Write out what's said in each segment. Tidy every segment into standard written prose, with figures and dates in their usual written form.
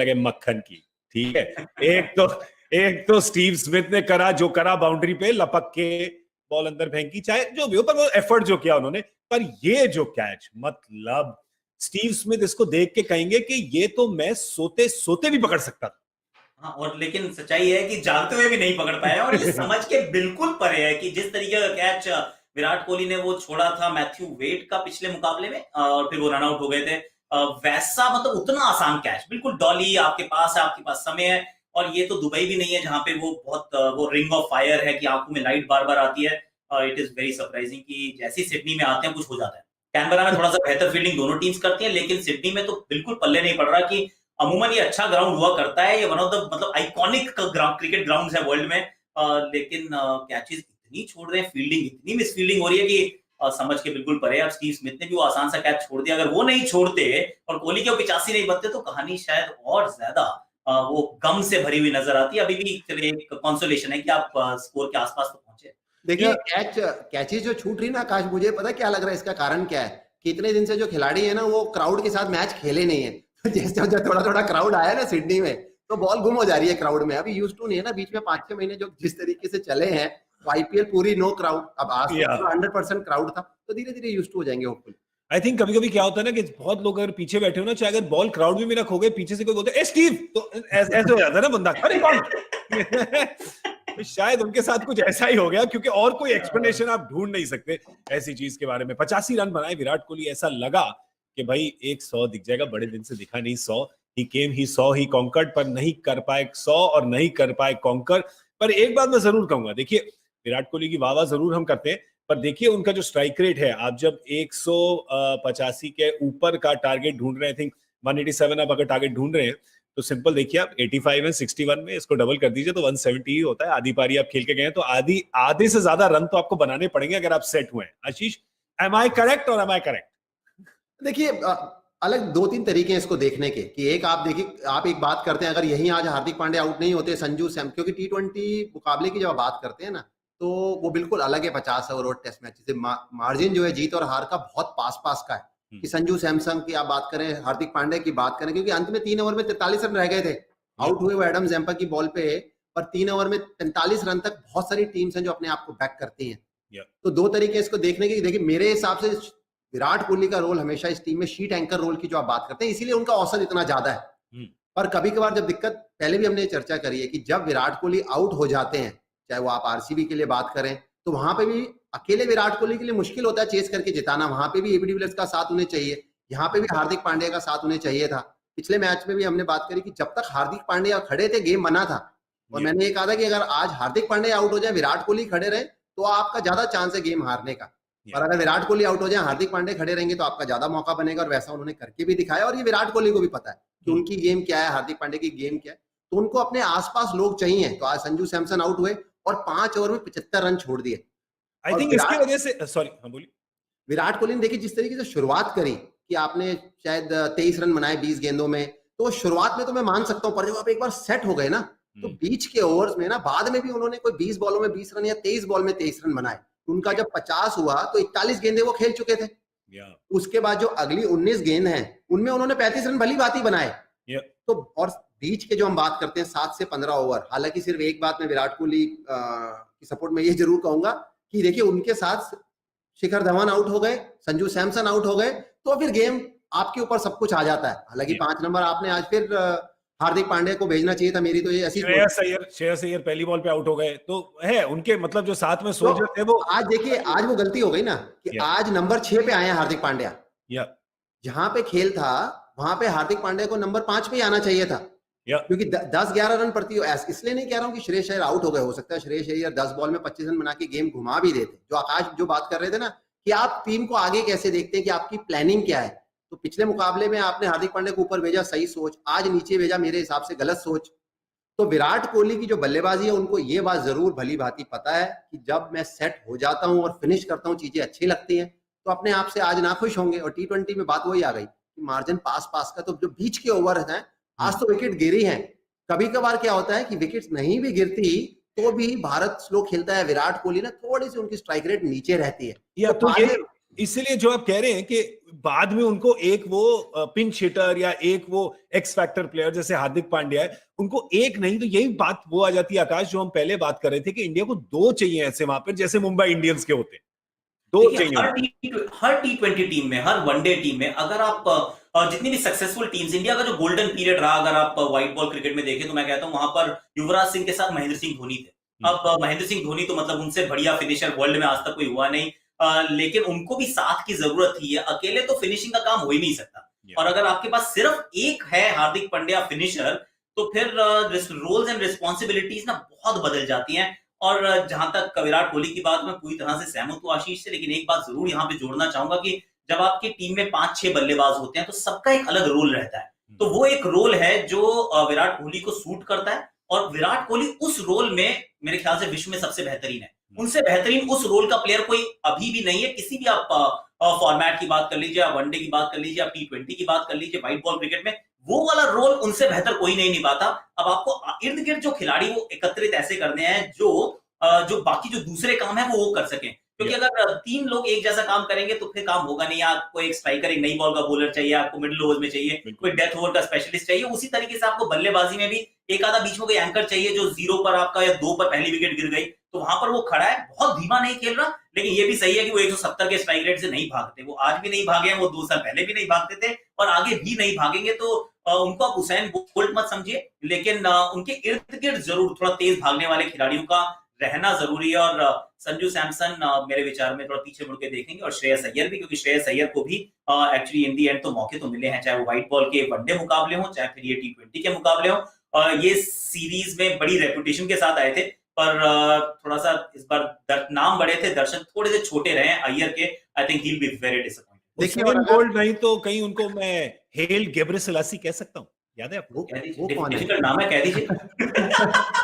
लगे मक्खन की। ठीक है, एक तो स्टीव स्मिथ ने करा जो करा, बाउंड्री पे लपक के बॉल अंदर फेंकी, चाहे जो भी हो, पर वो एफर्ट जो किया उन्होंने। पर ये जो कैच, मतलब स्टीव स्मिथ इसको देख के कहेंगे कि ये तो मैं सोते सोते भी पकड़ सकता था। हाँ, और लेकिन सच्चाई है कि जागते हुए भी नहीं पकड़ पाया, और ये समझ के बिल्कुल परे है कि जिस तरीके का कैच विराट कोहली ने वो छोड़ा था मैथ्यू वेड का पिछले मुकाबले में, और फिर वो रन आउट हो गए थे, वैसा मतलब उतना आसान कैच, बिल्कुल डॉली आपके पास है, आपके पास समय है। और ये तो दुबई भी नहीं है जहां पे वो बहुत वो रिंग ऑफ फायर है कि आंखों में लाइट बार बार आती है। इट इज वेरी सरप्राइजिंग कि जैसी सिडनी में आते हैं कुछ हो जाता है। कैनबरा में थोड़ा सा बेहतर फील्डिंग दोनों टीम्स करती है, लेकिन सिडनी में तो बिल्कुल पल्ले नहीं पड़ रहा कि अमूमन ये अच्छा ग्राउंड हुआ करता है, ये वन ऑफ द मतलब आइकॉनिक क्रिकेट ग्राउंड्स है वर्ल्ड में। लेकिन कैचेस इतनी छोड़ रहे हैं, फील्डिंग इतनी मिसफील्डिंग हो रही है कि समझ के बिल्कुल परे। अब स्टीव स्मिथ ने भी वो आसान सा कैच छोड़ दिया, अगर वो नहीं छोड़ते और कोहली के 85 नहीं बनते तो कहानी शायद और ज्यादा वो गम से भरी हुई नजर आती है। अभी भी चलिए एक कंसोलेशन है कि आप स्कोर के आसपास तो पहुंचे। देखिए कैचेस जो छूट रही ना आकाश, मुझे पता क्या लग रहा है इसका कारण क्या है, कि इतने दिन से जो खिलाड़ी है ना वो क्राउड के साथ मैच खेले नहीं है। जैसे थोड़ा थोड़ा क्राउड आया ना सिडनी में, तो बॉल गुम हो जा रही है क्राउड में। अभी यूज टू नहीं है ना, बीच में 5-6 महीने जो जिस तरीके से चले हैं, तो आईपीएल पूरी नो क्राउड, अब आज तो 100% क्राउड था, तो धीरे धीरे यूज टू हो जाएंगे होपफुली। आई थिंक कभी कभी क्या होता है ना कि बहुत लोग अगर पीछे बैठे हो ना, चाहे अगर बॉल क्राउड में भी ना खो गए, पीछे से कोई बोलते है स्टीव, तो ऐसे हो जाता है ना बंदा, अरे कौन। तो शायद उनके साथ कुछ ऐसा ही हो गया, क्योंकि और कोई एक्सप्लेनेशन आप ढूंढ नहीं सकते ऐसी चीज के बारे में। 85 रन बनाए विराट कोहली, ऐसा लगा कि भाई एक 100 दिख जाएगा, बड़े दिन से दिखा नहीं 100। ही केम, ही सॉ, ही कॉन्कर्ड, पर नहीं कर पाए 100 और नहीं कर पाए कॉन्कर। पर एक बात मैं जरूर कहूंगा, देखिए विराट कोहली की वाह जरूर हम करते हैं, पर देखिए उनका जो स्ट्राइक रेट है, आप जब 185 के ऊपर का टारगेट ढूंढ रहे हैं, आई थिंक 187 आप अगर टारगेट ढूंढ रहे हैं, तो सिंपल देखिए आप 85 एंड 61 में इसको डबल कर दीजिए तो 170 ही होता है। आधी पारी आप खेल के गए, तो आधे से ज्यादा रन तो आपको बनाने पड़ेंगे अगर आप सेट हुए हैं। आशीष, एम आई करेक्ट और एम आई करेक्ट? देखिए अलग 2-3 तरीके हैं इसको देखने के, कि एक आप देखिए, आप एक बात करते हैं, अगर यहीं आज हार्दिक पांड्या आउट नहीं होते, संजू सैम, क्योंकि T20 मुकाबले की जब बात करते हैं ना, तो वो बिल्कुल अलग है 50 ओवर और टेस्ट मैच से। मार्जिन जो है जीत और हार का बहुत पास का है, कि संजू सैमसन की आप बात करें, हार्दिक पांड्या की बात करें, क्योंकि अंत में 3 ओवर में 43 रन रह गए थे, आउट हुए वो एडम जैम्पा की बॉल पे, पर 3 ओवर में 43 रन तक बहुत सारी टीम्स हैं जो अपने आप को बैक करती हैं। तो 2 तरीके इसको देखने की। देखिए मेरे हिसाब से विराट कोहली का रोल हमेशा इस टीम में शीट एंकर रोल की जो आप बात करते हैं, इसीलिए उनका औसत इतना ज्यादा है। पर कभी कभार जब दिक्कत, पहले भी हमने चर्चा करी है कि जब विराट कोहली आउट हो जाते हैं, चाहे वो आप आरसीबी के लिए बात करें, तो वहां पे भी अकेले विराट कोहली के लिए मुश्किल होता है चेस करके जिताना। वहां पे भी एबी डिविलियर्स का साथ उन्हें चाहिए, यहाँ पे भी हार्दिक पांड्या का साथ उन्हें चाहिए था। पिछले मैच में भी हमने बात करी कि जब तक हार्दिक पांड्या खड़े थे गेम बना था, और मैंने ये कहा था कि अगर आज हार्दिक पांड्या आउट हो जाए, विराट कोहली खड़े रहे, तो आपका ज्यादा चांस है गेम हारने का। और अगर विराट कोहली आउट हो जाए, हार्दिक पांड्या खड़े रहेंगे, तो आपका ज्यादा मौका बनेगा, और वैसा उन्होंने करके भी दिखाया। और ये विराट कोहली को भी पता है कि उनकी गेम क्या है, हार्दिक पांड्या की गेम क्या है, तो उनको अपने आसपास लोग चाहिए। तो आज संजू सैमसन आउट हुए और 5 ओवर में 75 रन छोड़ दिए। आई थिंक इसकी वजह से, सॉरी हाँ बोलिए। विराट कोहली ने देखिए जिस तरीके से शुरुआत करी, कि आपने शायद 23 रन बनाए 20 गेंदों में, तो शुरुआत में तो मैं मान सकता हूँ, पर जब आप एक बार सेट हो गए ना, तो बीच के ओवर्स में ना, बाद में भी उन्होंने कोई 20 बॉलों में 20 रन या 23 बॉल में 23 रन बनाए। उनका जब 50 हुआ तो 41 गेंदें वो खेल चुके थे। उसके बाद जो अगली 19 गेंद हैं, उनमें उन्होंने 35 रन भली बात ही बनाए। तो और बीच के जो हम बात करते हैं 7 से 15 ओवर, हालांकि सिर्फ एक बात मैं विराट कोहली की सपोर्ट में ये जरूर कहूंगा कि देखिए उनके साथ शिखर धवन आउट हो गए, संजू सैमसन आउट हो गए, तो फिर गेम आपके ऊपर सब कुछ आ जाता है। हालांकि 5 नंबर आपने आज फिर हार्दिक पांड्या को भेजना चाहिए था, मेरी तो ये ऐसी। श्रेयस अय्यर पहली बॉल पे आउट हो गए, तो है उनके मतलब जो साथ में सोच रहे थे वो। आज देखिए, आज वो गलती हो गई ना कि आज नंबर 6 पे आए हैं हार्दिक पांड्या। जहां पे खेल था वहां पे हार्दिक पांड्या को नंबर 5 पे आना चाहिए था, क्योंकि 10-11 रन प्रति, इसलिए नहीं कह रहा हूं कि श्रेयस अय्यर आउट हो गए, हो सकता है श्रेयस अय्यर 10 बॉल में 25 रन बना के गेम घुमा भी देते। जो आकाश जो बात कर रहे थे ना, कि आप टीम को आगे कैसे देखते हैं, कि आपकी प्लानिंग क्या है, तो पिछले मुकाबले में आपने हार्दिक पांड्या को ऊपर भेजा, सही सोच, आज नीचे भेजा मेरे हिसाब से गलत सोच। तो विराट कोहली की जो बल्लेबाजी है, उनको ये बात जरूर भली भांति पता है कि जब मैं सेट हो जाता हूं और फिनिश करता हूं, चीजें अच्छी लगती हैं, तो अपने आप से आज ना खुश होंगे। और T20 में बात वही आ गई कि मार्जिन पास का, तो जो बीच के ओवर हैं, आज तो विकेट गिरी हैं। कभी कभार क्या होता है कि विकेट नहीं भी गिरती, तो भी भारत स्लो खेलता है, विराट कोहली ना थोड़ी सी उनकी स्ट्राइक रेट नीचे रहती है। या तो इसीलिए जो आप कह रहे हैं कि बाद में उनको एक वो पिंच हिटर या एक वो एक्स फैक्टर प्लेयर जैसे हार्दिक पांड्या है, उनको एक नहीं तो यही बात वो आ जाती है आकाश, जो हम पहले बात कर रहे थे कि इंडिया को दो चाहिए ऐसे वहां पर जैसे मुंबई इंडियंस के होते हैं, दो चाहिए। हर टी20 टीम में, हर वनडे टीम में, अगर आप जितनी भी सक्सेसफुल टीम्स, इंडिया का जो गोल्डन पीरियड रहा अगर आप व्हाइट बॉल क्रिकेट में देखें तो मैं कहता हूं वहां पर युवराज सिंह के साथ महेंद्र सिंह धोनी थे। अब महेंद्र सिंह धोनी तो मतलब उनसे बढ़िया फिनिशर वर्ल्ड में आज तक कोई हुआ नहीं, लेकिन उनको भी साथ की जरूरत ही है, अकेले तो फिनिशिंग का काम हो ही नहीं सकता। और अगर आपके पास सिर्फ एक है हार्दिक पांड्या फिनिशर, तो फिर रोल्स एंड रिस्पॉन्सिबिलिटीज ना बहुत बदल जाती हैं। और जहां तक विराट कोहली की बात, मैं पूरी तरह से सहमत हूं आशीष से, लेकिन एक बात जरूर यहां पे जोड़ना चाहूंगा कि जब आपकी टीम में 5-6 बल्लेबाज होते हैं तो सबका एक अलग रोल रहता है। तो वो एक रोल है जो विराट कोहली को सूट करता है, और विराट कोहली उस रोल में मेरे ख्याल से विश्व में सबसे बेहतरीन है। उनसे बेहतरीन उस रोल का प्लेयर कोई अभी भी नहीं है। किसी भी आप फॉर्मेट की बात कर लीजिए, आप वनडे की बात कर लीजिए, आप टी20 की बात कर लीजिए, व्हाइट बॉल क्रिकेट में वो वाला रोल उनसे बेहतर कोई नहीं निभाता। अब आपको इर्द गिर्द जो खिलाड़ी वो एकत्रित ऐसे करने हैं जो बाकी जो दूसरे काम है वो कर सकें, क्योंकि अगर 3 लोग एक जैसा काम करेंगे तो फिर काम होगा नहीं। आपको एक स्ट्राइकर, एक नई बॉल का बॉलर चाहिए, आपको मिडिल ओवर्स में चाहिए, कोई डेथ ओवर का स्पेशलिस्ट चाहिए। उसी तरीके से आपको बल्लेबाजी में भी एक आधा बीच में कोई एंकर चाहिए जो 0 पर आपका या 2 पर पहली विकेट गिर गई तो वहां पर वो खड़ा है। बहुत धीमा नहीं खेल रहा, लेकिन ये भी सही है कि वो 170 के स्ट्राइक रेट से नहीं भागते। वो आज भी नहीं भागे हैं, वो 2 साल पहले भी नहीं भागते थे और आगे भी नहीं भागेंगे। तो उनको आप हुसैन बोल्ट मत समझिए, लेकिन उनके इर्द गिर्द जरूर थोड़ा तेज भागने वाले खिलाड़ियों का रहना जरूरी है। और संजू सैमसन मेरे विचार में थोड़ा पीछे मुड़ के देखेंगे, और श्रेयस अय्यर भी, क्योंकि श्रेयस अय्यर को भी एक्चुअली इन दी एंड तो मौके तो मिले हैं, चाहे वो व्हाइट बॉल के वनडे मुकाबले हो, चाहे फिर ये टी20 के मुकाबले हो। ये सीरीज में बड़ी रेपुटेशन के साथ आए थे, पर थोड़ा सा इस बार नाम बड़े थे, दर्शक थोड़े से छोटे रहे अय्यर के। I think he will be very disappointed. देखिए गोल्ड नहीं तो कहीं उनको मैं हेल गेब्रेसेलासी कह सकता हूँ, याद है आपको? वो कौन है? नाम है, कह दीजिए।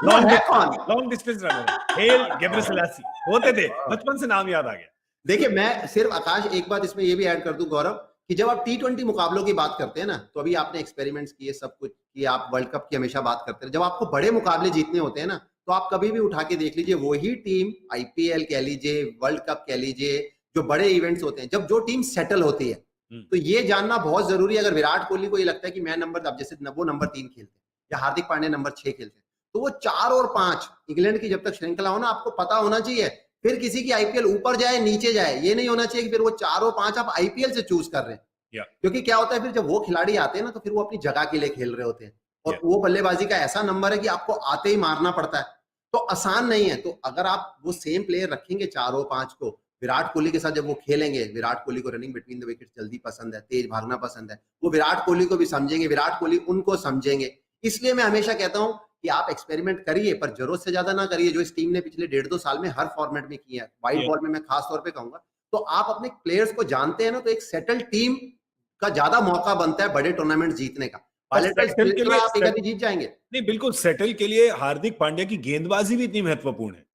लॉन्ग डिस्टेंस रनर हेल गेब्रेसेलासी होते थे, बचपन से नाम याद आ गया। देखिए मैं सिर्फ आकाश एक बात इसमें ये भी ऐड कर दूं गौरव, कि जब आप टी20 मुकाबलों की बात करते हैं ना, तो अभी आपने एक्सपेरिमेंट्स किए सब कुछ कि आप वर्ल्ड कप की हमेशा बात करते हैं, जब आपको बड़े मुकाबले जीतने होते हैं ना, तो आप कभी भी उठा के देख लीजिए वही टीम, आईपीएल कह लीजिए, वर्ल्ड कप कह लीजिए, जो बड़े इवेंट्स होते हैं, जब जो टीम सेटल होती है, तो ये जानना बहुत जरूरी है। अगर विराट कोहली को ये लगता है कि मैं अब जैसे वो नंबर 3 खेलते हैं या हार्दिक पांड्या नंबर 6 खेलते हैं, तो वो 4 और 5 इंग्लैंड की जब तक श्रृंखला हो ना, आपको पता होना चाहिए फिर किसी की आईपीएल ऊपर जाए नीचे जाए, ये नहीं होना चाहिए कि फिर वो 4 और 5 आप आईपीएल से चूज कर रहे हैं। क्योंकि क्या होता है फिर जब वो खिलाड़ी आते हैं ना, तो फिर वो अपनी जगह के लिए खेल रहे होते हैं, और वो बल्लेबाजी का ऐसा नंबर है कि आपको आते ही मारना पड़ता है, तो आसान नहीं है। तो अगर आप वो सेम प्लेयर रखेंगे 4 और 5 को, विराट कोहली के साथ जब वो खेलेंगे, विराट कोहली को रनिंग बिटवीन द विकेट जल्दी पसंद है, तेज भागना पसंद है, वो विराट कोहली को भी समझेंगे, विराट कोहली उनको समझेंगे। इसलिए मैं हमेशा कहता हूं कि आप एक्सपेरिमेंट करिए, पर जरूरत से ज्यादा ना करिए, जो इस टीम ने पिछले 1.5-2 साल में हर फॉर्मेट में किया है। व्हाइट बॉल में मैं खास तौर पे कहूंगा, तो आप अपने प्लेयर्स को जानते हैं ना, तो एक सेटल टीम का ज्यादा मौका बनता है बड़े टूर्नामेंट जीतने का। आप जीत जाएंगे। नहीं, बिल्कुल सेटल के लिए हार्दिक पांड्या की गेंदबाजी भी इतनी महत्वपूर्ण है।